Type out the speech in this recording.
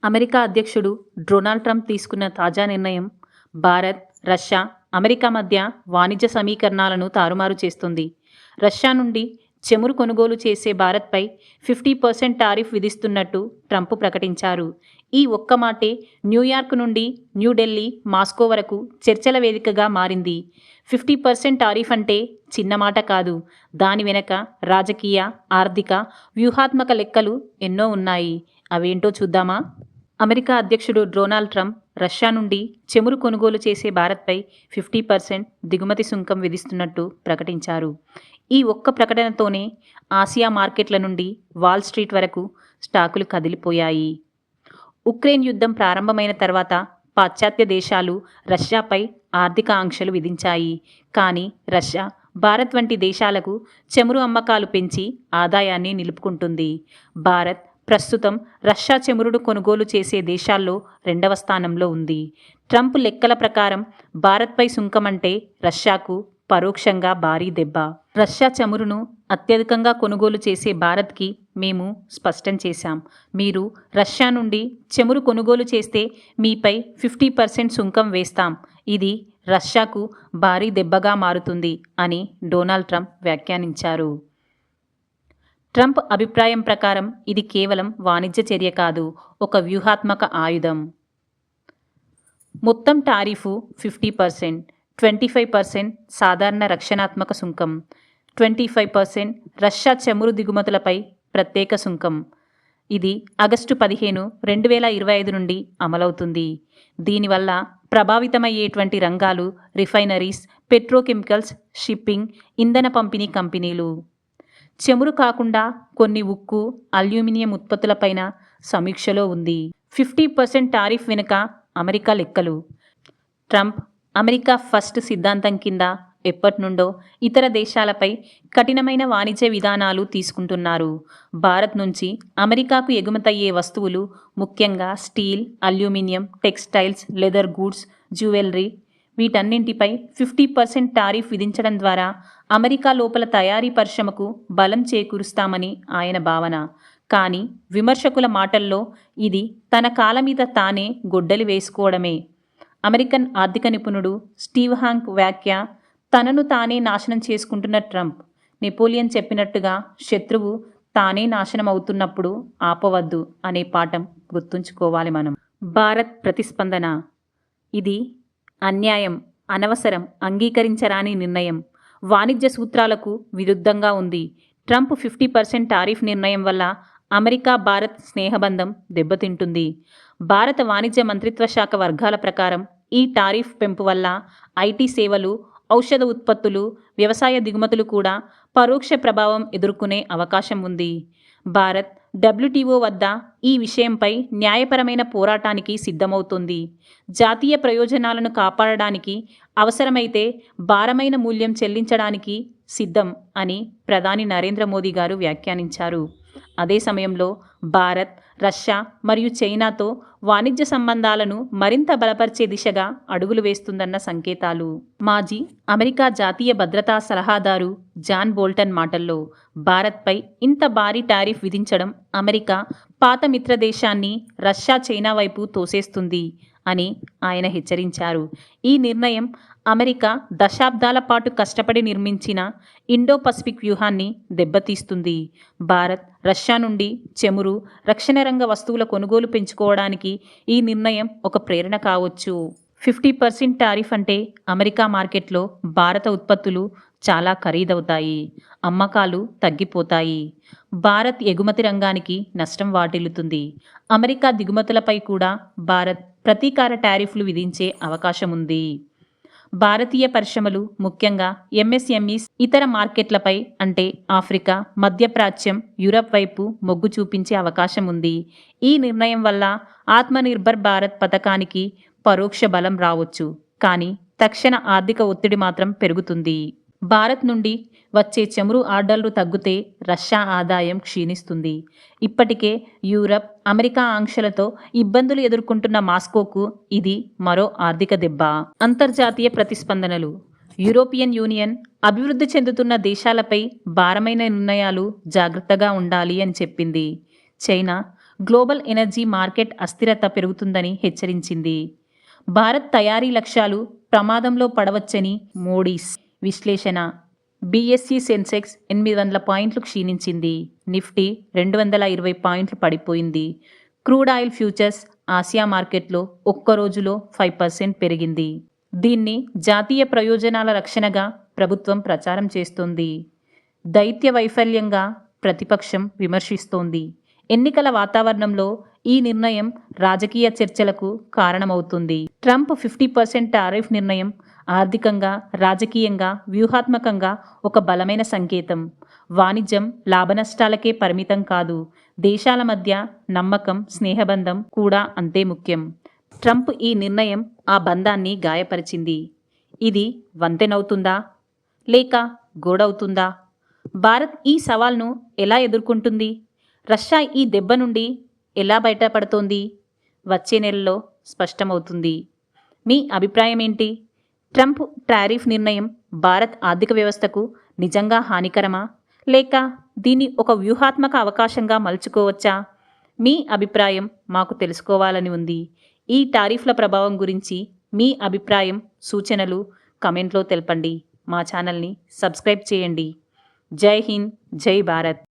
America అధ్యక్షుడు Donald Trump తీసుకున్న తాజా నిర్ణయం భారత్, రష్యా, అమెరికా మధ్య వాణిజ్య సమీకరణాలను తారుమారు చేస్తుంది. రష్యా నుండి చమురు కొనుగోలు చేసే భారత్పై 50% టారిఫ్ విధిస్తున్నట్టు ట్రంప్ ప్రకటించారు. ఈ ఒక్క మాటే న్యూయార్క్ నుండి న్యూఢిల్లీ, మాస్కో వరకు చర్చల వేదికగా మారింది. 50% టారిఫ్ అంటే చిన్న మాట కాదు. దాని వెనక రాజకీయ, ఆర్థిక, వ్యూహాత్మక లెక్కలు ఎన్నో ఉన్నాయి. అవేంటో చూద్దామా? అమెరికా అధ్యక్షుడు డొనాల్డ్ ట్రంప్ రష్యా నుండి చమురు కొనుగోలు చేసే భారత్పై 50% దిగుమతి సుంకం విధిస్తున్నట్టు ప్రకటించారు. ఈ ఒక్క ప్రకటనతోనే ఆసియా మార్కెట్ల నుండి వాల్ స్ట్రీట్ వరకు స్టాకులు కదిలిపోయాయి. ఉక్రెయిన్ యుద్ధం ప్రారంభమైన తర్వాత పాశ్చాత్య దేశాలు రష్యాపై ఆర్థిక ఆంక్షలు విధించాయి. కానీ రష్యా, భారత్ వంటి దేశాలకు చమురు అమ్మకాలు పెంచి ఆదాయాన్ని నిలుపుకుంటుంది. భారత్ ప్రస్తుతం రష్యా చమురును కొనుగోలు చేసే దేశాల్లో 2వ స్థానంలో ఉంది. ట్రంప్ లెక్కల ప్రకారం భారత్పై సుంకం అంటే రష్యాకు పరోక్షంగా భారీ దెబ్బ. రష్యా చమురును అత్యధికంగా కొనుగోలు చేసే భారత్కి మేము స్పష్టం చేశాం. మీరు రష్యా నుండి చమురు కొనుగోలు చేస్తే మీపై 50% సుంకం వేస్తాం. ఇది రష్యాకు భారీ దెబ్బగా మారుతుంది అని డొనాల్డ్ ట్రంప్ వ్యాఖ్యానించారు. ట్రంప్ అభిప్రాయం ప్రకారం ఇది కేవలం వాణిజ్య చర్య కాదు, ఒక వ్యూహాత్మక ఆయుధం. మొత్తం టారిఫు 50%, 25% సాధారణ రక్షణాత్మక సుంకం, 25% రష్యా చమురు దిగుమతులపై ప్రత్యేక సుంకం. ఇది ఆగస్టు 15, 2025 నుండి అమలవుతుంది. దీనివల్ల ప్రభావితమయ్యేటువంటి రంగాలు రిఫైనరీస్, పెట్రోకెమికల్స్, షిప్పింగ్, ఇంధన పంపిణీ కంపెనీలు. చమురు కాకుండా కొన్ని ఉక్కు, అల్యూమినియం ఉత్పత్తులపైన సమీక్షలో ఉంది. 50% టారిఫ్ వెనుక అమెరికా లెక్కలు. ట్రంప్ అమెరికా ఫస్ట్ సిద్ధాంతం కింద ఎప్పటినుండో ఇతర దేశాలపై కఠినమైన వాణిజ్య విధానాలు తీసుకుంటున్నారు. భారత్ నుంచి అమెరికాకు ఎగుమతయ్యే వస్తువులు ముఖ్యంగా steel, aluminium, textiles, leather goods, jewellery వీటన్నింటిపై 50% టారిఫ్ విధించడం ద్వారా అమెరికా లోపల తయారీ పరిశ్రమకు బలం చేకూరుస్తామని ఆయన భావన. కానీ విమర్శకుల మాటల్లో ఇది తన కాళ్ళ మీద తానే గొడ్డలి వేసుకోవడమే. అమెరికన్ ఆర్థిక నిపుణుడు స్టీవ్ హాంక్ వ్యాఖ్య: తనను తానే నాశనం చేసుకుంటున్న ట్రంప్. నెపోలియన్ చెప్పినట్టుగా శత్రువు తానే నాశనం అవుతున్నప్పుడు ఆపవద్దు అనే పాఠం గుర్తుంచుకోవాలి మనం. భారత్ ప్రతిస్పందన: ఇది అన్యాయం, అనవసరం, అంగీకరించరాని నిర్ణయం. వాణిజ్య సూత్రాలకు విరుద్ధంగా ఉంది. ట్రంప్ 50% టారిఫ్ నిర్ణయం వల్ల అమెరికా భారత్ స్నేహబంధం దెబ్బతింటుంది. భారత వాణిజ్య మంత్రిత్వ శాఖ వర్గాల ప్రకారం ఈ టారిఫ్ పెంపు వల్ల ఐటీ సేవలు, ఔషధ ఉత్పత్తులు, వ్యవసాయ దిగుమతులు కూడా పరోక్ష ప్రభావం ఎదుర్కొనే అవకాశం ఉంది. భారత్ WTO వద్ద ఈ విషయంపై న్యాయపరమైన పోరాటానికి సిద్ధమవుతోంది. జాతీయ ప్రయోజనాలను కాపాడడానికి అవసరమైతే భారమైన మూల్యం చెల్లించడానికి సిద్ధం అని ప్రధాని నరేంద్ర మోదీ గారు వ్యాఖ్యానించారు. అదే సమయంలో భారత్, రష్యా మరియు చైనాతో వాణిజ్య సంబంధాలను మరింత బలపరిచే దిశగా అడుగులు వేస్తుందన్న సంకేతాలు. మాజీ అమెరికా జాతీయ భద్రతా సలహాదారు జాన్ బోల్టన్ మాటల్లో, భారత్పై ఇంత భారీ టారిఫ్ విధించడం అమెరికా పాత మిత్రదేశాన్ని రష్యా, చైనా వైపు తోసేస్తుంది అని ఆయన హెచ్చరించారు. ఈ నిర్ణయం అమెరికా దశాబ్దాల పాటు కష్టపడి నిర్మించిన ఇండో పసిఫిక్ వ్యూహాన్ని దెబ్బతీస్తుంది. భారత్ రష్యా నుండి చమురు, రక్షణ రంగ వస్తువుల కొనుగోలు పెంచుకోవడానికి ఈ నిర్ణయం ఒక ప్రేరణ కావచ్చు. 50% టారిఫ్ అంటే అమెరికా మార్కెట్లో భారత ఉత్పత్తులు చాలా ఖరీదవుతాయి, అమ్మకాలు తగ్గిపోతాయి. భారత్ ఎగుమతి రంగానికి నష్టం వాటిల్లుతుంది. అమెరికా దిగుమతులపై కూడా భారత్ ప్రతీకార టారిఫ్లు విధించే అవకాశం ఉంది. భారతీయ పరిశ్రమలు, ముఖ్యంగా MSMEs ఇతర మార్కెట్లపై అంటే ఆఫ్రికా, మధ్యప్రాచ్యం, యూరప్ వైపు మొగ్గు చూపించే అవకాశం ఉంది. ఈ నిర్ణయం వల్ల ఆత్మనిర్భర్ భారత్ పథకానికి పరోక్ష బలం రావచ్చు. కానీ తక్షణ ఆర్థిక ఒత్తిడి మాత్రం పెరుగుతుంది. భారత్ నుండి వచ్చే చమురు ఆర్డర్లు తగ్గితే రష్యా ఆదాయం క్షీణిస్తుంది. ఇప్పటికే యూరప్, అమెరికా ఆంక్షలతో ఇబ్బందులు ఎదుర్కొంటున్న మాస్కోకు ఇది మరో ఆర్థిక దెబ్బ. అంతర్జాతీయ ప్రతిస్పందనలు: యూరోపియన్ యూనియన్ అభివృద్ధి చెందుతున్న దేశాలపై భారమైన నిర్ణయాలు జాగ్రత్తగా ఉండాలి అని చెప్పింది. చైనా గ్లోబల్ ఎనర్జీ మార్కెట్ అస్థిరత పెరుగుతుందని హెచ్చరించింది. భారత్ తయారీ లక్ష్యాలు ప్రమాదంలో పడవచ్చని మోడీస్ విశ్లేషణ. బీఎస్ఈ సెన్సెక్స్ 800 పాయింట్లు క్షీణించింది. నిఫ్టీ 220 పాయింట్లు పడిపోయింది. క్రూడ్ ఆయిల్ ఫ్యూచర్స్ ఆసియా మార్కెట్లో ఒక్క రోజులో 5% పెరిగింది. దీన్ని జాతీయ ప్రయోజనాల రక్షణగా ప్రభుత్వం ప్రచారం చేస్తోంది. దౌత్య వైఫల్యంగా ప్రతిపక్షం విమర్శిస్తోంది. ఎన్నికల వాతావరణంలో ఈ నిర్ణయం రాజకీయ చర్చలకు కారణమవుతుంది. ట్రంప్ 50% టారిఫ్ నిర్ణయం ఆర్థికంగా, రాజకీయంగా, వ్యూహాత్మకంగా ఒక బలమైన సంకేతం. వాణిజ్యం లాభనష్టాలకే పరిమితం కాదు, దేశాల మధ్య నమ్మకం, స్నేహబంధం కూడా అంతే ముఖ్యం. ట్రంప్ ఈ నిర్ణయం ఆ బంధాన్ని గాయపరిచింది. ఇది వంతెనవుతుందా లేక గోడవుతుందా? భారత్ ఈ సవాల్ను ఎలా ఎదుర్కొంటుంది? రష్యా ఈ దెబ్బ నుండి ఎలా బయటపడుతోంది? వచ్చే నెలలో స్పష్టమవుతుంది. మీ అభిప్రాయం ఏంటి? ట్రంప్ టారిఫ్ నిర్ణయం భారత్ ఆర్థిక వ్యవస్థకు నిజంగా హానికరమా, లేక దీన్ని ఒక వ్యూహాత్మక అవకాశంగా మలుచుకోవచ్చా? మీ అభిప్రాయం మాకు తెలుసుకోవాలని ఉంది. ఈ టారిఫ్ల ప్రభావం గురించి మీ అభిప్రాయం, సూచనలు కమెంట్లో తెలపండి. మా ఛానల్ని సబ్స్క్రైబ్ చేయండి. జై హింద్, జై భారత్.